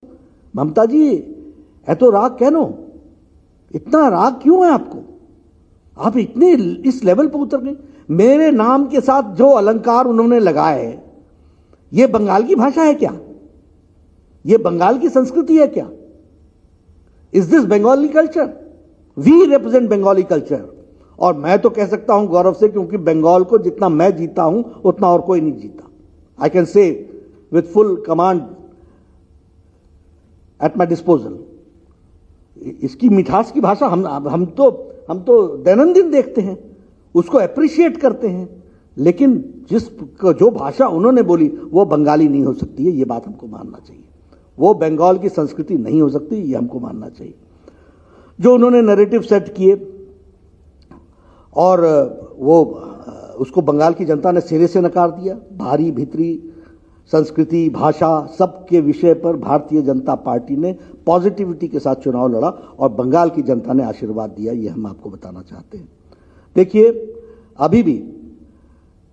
ममता जी एतो राग कहनो, इतना राग क्यों है आपको? आप इतने इस लेवल पर उतर गए। मेरे नाम के साथ जो अलंकार उन्होंने लगाए, यह बंगाल की भाषा है क्या? यह बंगाल की संस्कृति है क्या? Is this Bengali culture? We represent Bengali culture. और मैं तो कह सकता हूं गौरव से, क्योंकि बंगाल को जितना मैं जीता हूं उतना और कोई नहीं जीता। I can say with full command at my disposal. इसकी मिठास की भाषा हम तो दैनंदिन देखते हैं, उसको अप्रिशिएट करते हैं, लेकिन जो भाषा उन्होंने बोली वो बंगाली नहीं हो सकती है, ये बात हमको मानना चाहिए। वो बंगाल की संस्कृति नहीं हो सकती, ये हमको मानना चाहिए। जो उन्होंने नैरेटिव सेट किए और वो उसको बंगाल की जनता ने सिरे से नकार दिया। बाहरी भीतरी संस्कृति, भाषा, सबके विषय पर भारतीय जनता पार्टी ने पॉजिटिविटी के साथ चुनाव लड़ा और बंगाल की जनता ने आशीर्वाद दिया, ये हम आपको बताना चाहते हैं। देखिए, अभी भी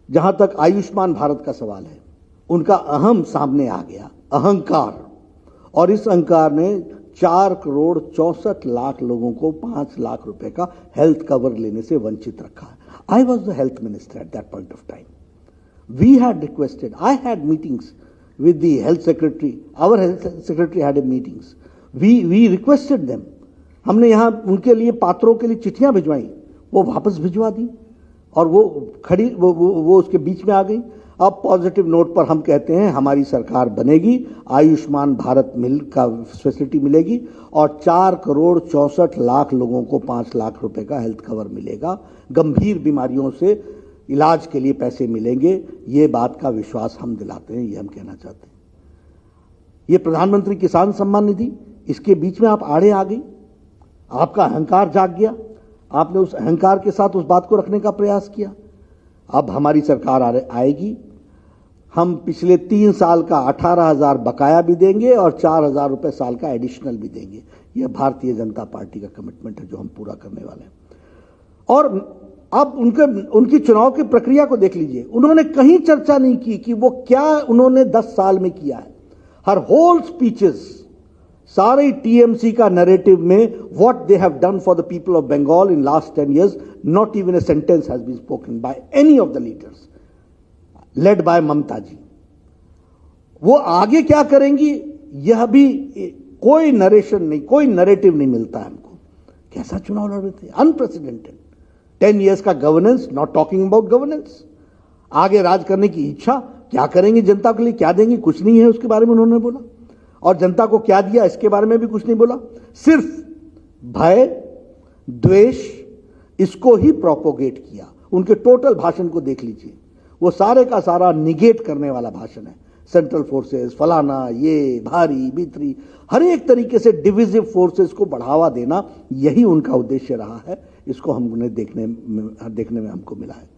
जहां तक आयुष्मान भारत का सवाल है, उनका अहम सामने आ गया, अहंकार। और इस अहंकार ने 4,64,00,000 लोगों को 5 लाख रुपए का हेल्थ कवर लेने से वंचित रखा है। I was the health minister at that point of time. We had requested, I had meetings with the health secretary, our health secretary had meetings. We requested them. हमने यहाँ उनके लिए पात्रों के लिए चिट्ठियां भिजवाई, वो वापस भिजवा दी और वो खड़ी वो उसके बीच में आ गई। अब पॉजिटिव नोट पर हम कहते हैं हमारी सरकार बनेगी, आयुष्मान भारत का फैसिलिटी मिलेगी और 4,64,00,000 लोगों को 5 लाख रुपए का हेल्थ कवर मिलेगा। गंभीर बीमारियों से इलाज के लिए पैसे मिलेंगे, ये बात का विश्वास हम दिलाते हैं, ये हम कहना चाहते हैं। ये प्रधानमंत्री किसान सम्मान निधि, इसके बीच में आप आड़े आ गई, आपका अहंकार जाग गया, आपने उस अहंकार के साथ उस बात को रखने का प्रयास किया। अब हमारी सरकार आएगी, हम पिछले 3 साल का 18,000 बकाया भी देंगे और 4,000 रुपए साल का एडिशनल भी देंगे। यह भारतीय जनता पार्टी का कमिटमेंट है जो हम पूरा करने वाले हैं। और अब उनकी चुनाव की प्रक्रिया को देख लीजिए, उन्होंने कहीं चर्चा नहीं की कि वो क्या उन्होंने 10 साल में किया है। हर होल स्पीचेस, सारे टीएमसी का नैरेटिव में what they have done for the people of Bengal in last 10 years, not even a sentence has been spoken by any of the leaders led by Mamata ji. वो आगे क्या करेंगी, यह भी कोई नरेशन नहीं, कोई नैरेटिव नहीं मिलता है हमको। कैसा चुनाव लड़ रहे थे, अनप्रेसिडेंटेड। 10 years का governance, not talking about governance. आगे राज करने की इच्छा, क्या करेंगे जनता के लिए, क्या देंगे, कुछ नहीं है उसके बारे में उन्होंने बोला। और जनता को क्या दिया इसके बारे में भी कुछ नहीं बोला। सिर्फ भय, द्वेष, इसको ही प्रोपोगेट किया। उनके टोटल भाषण को देख लीजिए, वो सारे का सारा निगेट करने वाला भाषण है। सेंट्रल फोर्सेस, फलाना, ये भारी भीतरी, हर एक तरीके से डिविजिव फोर्सेस को बढ़ावा देना, यही उनका उद्देश्य रहा है। इसको हमने देखने में हमको मिला है।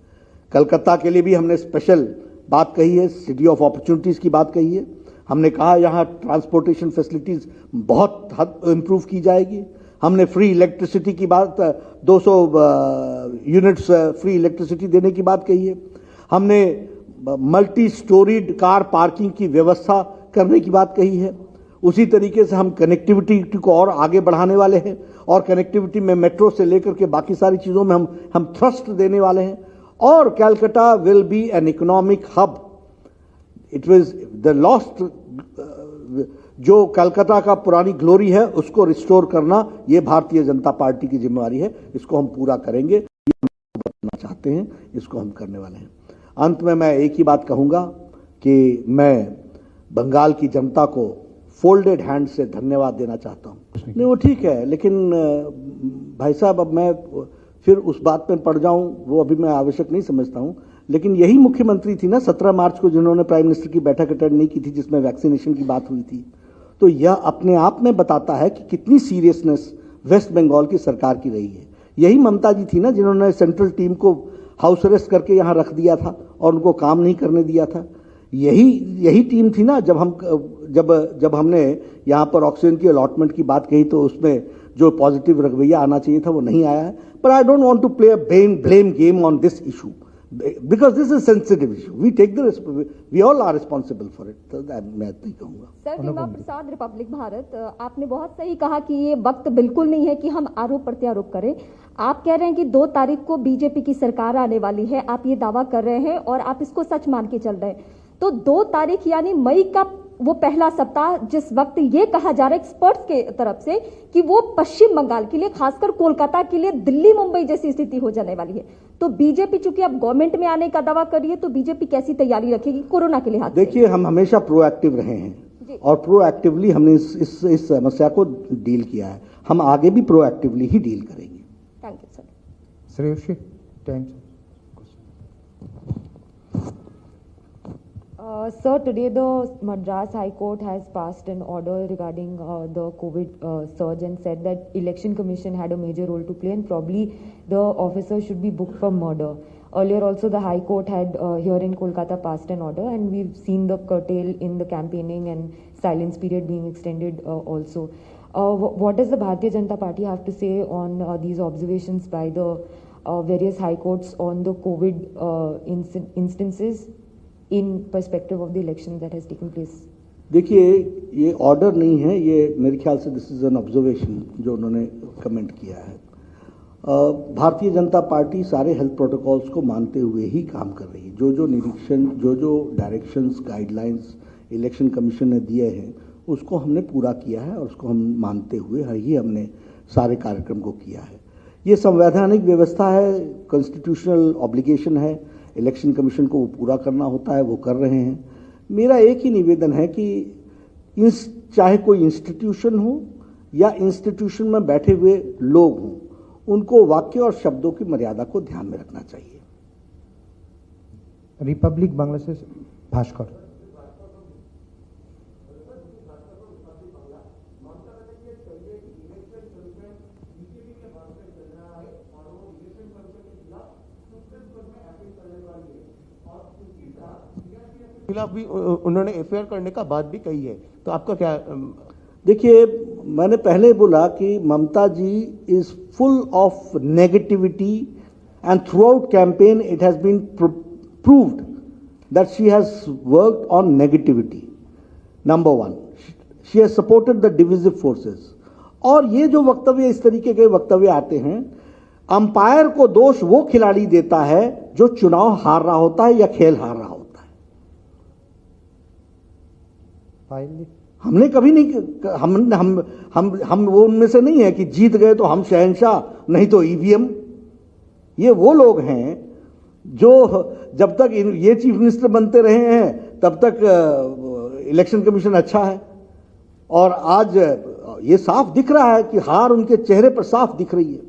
कलकत्ता के लिए भी हमने स्पेशल बात कही है, सिटी ऑफ अपॉर्चुनिटीज की बात कही है। हमने कहा यहां ट्रांसपोर्टेशन फैसिलिटीज बहुत हद इंप्रूव की जाएगी। हमने फ्री इलेक्ट्रिसिटी की बात, 200 यूनिट्स फ्री इलेक्ट्रिसिटी देने की बात कही है। हमने मल्टी स्टोरीड कार पार्किंग की व्यवस्था करने की बात कही है। उसी तरीके से हम कनेक्टिविटी को और आगे बढ़ाने वाले हैं और कनेक्टिविटी में मेट्रो से लेकर के बाकी सारी चीजों में हम थ्रस्ट देने वाले हैं। और Calcutta will be an economic hub. It was the lost, जो कलकत्ता का पुरानी ग्लोरी है उसको रिस्टोर करना, ये भारतीय जनता पार्टी की जिम्मेवारी है। इसको हम पूरा करेंगे, ये हम बताना चाहते हैं, इसको हम करने वाले हैं। अंत में मैं एक ही बात कहूंगा कि मैं बंगाल की जनता को फोल्डेड हैंड से धन्यवाद देना चाहता हूं। नहीं वो ठीक है, लेकिन भाई साहब अब मैं फिर उस बात में पड़ जाऊं, वो अभी मैं आवश्यक नहीं समझता हूं। लेकिन यही मुख्यमंत्री थी ना 17 मार्च को, जिन्होंने प्राइम मिनिस्टर की बैठक अटेंड नहीं की थी जिसमें वैक्सीनेशन की बात हुई थी। तो यह अपने आप में बताता है कि कितनी सीरियसनेस वेस्ट बंगाल की सरकार की रही है। यही ममता जी थी ना जिन्होंने सेंट्रल टीम को हाउस अरेस्ट करके यहां रख दिया था और उनको काम नहीं करने दिया था। यही टीम थी ना जब हमने यहां पर ऑक्सीजन की अलॉटमेंट की बात कही तो उसमें जो पॉजिटिव रवैया आना चाहिए था वो नहीं आया है। पर I don't want to play a blame game on this issue. Because this is sensitive issue. We take we all are responsible for it. तो मैं नहीं कहूँगा. सर, हेमा प्रसाद, रिपब्लिक भारत, आपने बहुत सही कहा कि ये वक्त बिल्कुल नहीं है कि हम आरोप प्रत्यारोप करें. आप कह रहे हैं कि 2 तारीख को बीजेपी की सरकार आने वाली है, आप ये दावा कर रहे हैं और आप इसको सच मान के चल रहे हैं. तो 2 तारीख यानी मई का वो पहला सप्ताह, जिस वक्त ये कहा जा रहा है एक्सपर्ट्स के तरफ से कि वो पश्चिम बंगाल के लिए, खासकर कोलकाता के लिए, दिल्ली मुंबई जैसी स्थिति हो जाने वाली है. तो बीजेपी चूंकि अब गवर्नमेंट में आने का दावा कर रही है, तो बीजेपी कैसी तैयारी रखेगी कोरोना के लिहाज से? देखिए, हम हमेशा प्रोएक्टिव रहे हैं और प्रोएक्टिवली हमने इस समस्या को डील किया है. हम आगे भी प्रोएक्टिवली ही डील करेंगे. Thank you sir. Shreyasi, time. Sir, today the Madras High Court has passed an order regarding the COVID surge and said that Election Commission had a major role to play and probably the officer should be booked for murder. Earlier also the High Court had here in Kolkata passed an order and we've seen the curtail in the campaigning and silence period being extended also. What does the Bharatiya Janata Party have to say on these observations by the various High Courts on the COVID instances in perspective of the election that has taken place? देखिए, ये order नहीं है, ये मेरे ख्याल से this is an observation जो उन्होंने कमेंट किया है. भारतीय जनता पार्टी सारे हेल्थ प्रोटोकॉल्स को मानते हुए ही काम कर रही है. जो निरीक्षण, जो डायरेक्शंस, गाइडलाइंस इलेक्शन कमीशन ने दिए हैं, उसको हमने पूरा किया है और उसको हम मानते हुए ही हमने सारे कार्यक्रम को किया है. ये संवैधानिक व्यवस्था है, कॉन्स्टिट्यूशनल ऑब्लिगेशन है. इलेक्शन कमीशन को वो पूरा करना होता है, वो कर रहे हैं. मेरा एक ही निवेदन है कि चाहे कोई इंस्टीट्यूशन हो या इंस्टीट्यूशन में बैठे हुए लोग हों, उनको वाक्य और शब्दों की मर्यादा को ध्यान में रखना चाहिए. रिपब्लिक बांग्ला से भास्कर. खिलाफ भी उन्होंने एफआईआर करने का बात भी कही है, तो आपका क्या? देखिए, मैंने पहले बोला कि Mamata ji is full of negativity and throughout campaign it has been proved that she has worked on negativity. Number 1, she has supported the divisive forces. और ये जो वक्तव्य, इस तरीके के वक्तव्य आते हैं, अंपायर को दोष वो खिलाड़ी देता है जो चुनाव हार रहा होता है या खेल हार रहा होता है. हमने कभी नहीं, हम वो उनमें से नहीं है कि जीत गए तो हम शहंशाह, नहीं तो ईवीएम. ये वो लोग हैं जो जब तक ये चीफ मिनिस्टर बनते रहे हैं तब तक इलेक्शन कमीशन अच्छा है. और आज ये साफ दिख रहा है कि हार उनके चेहरे पर साफ दिख रही है.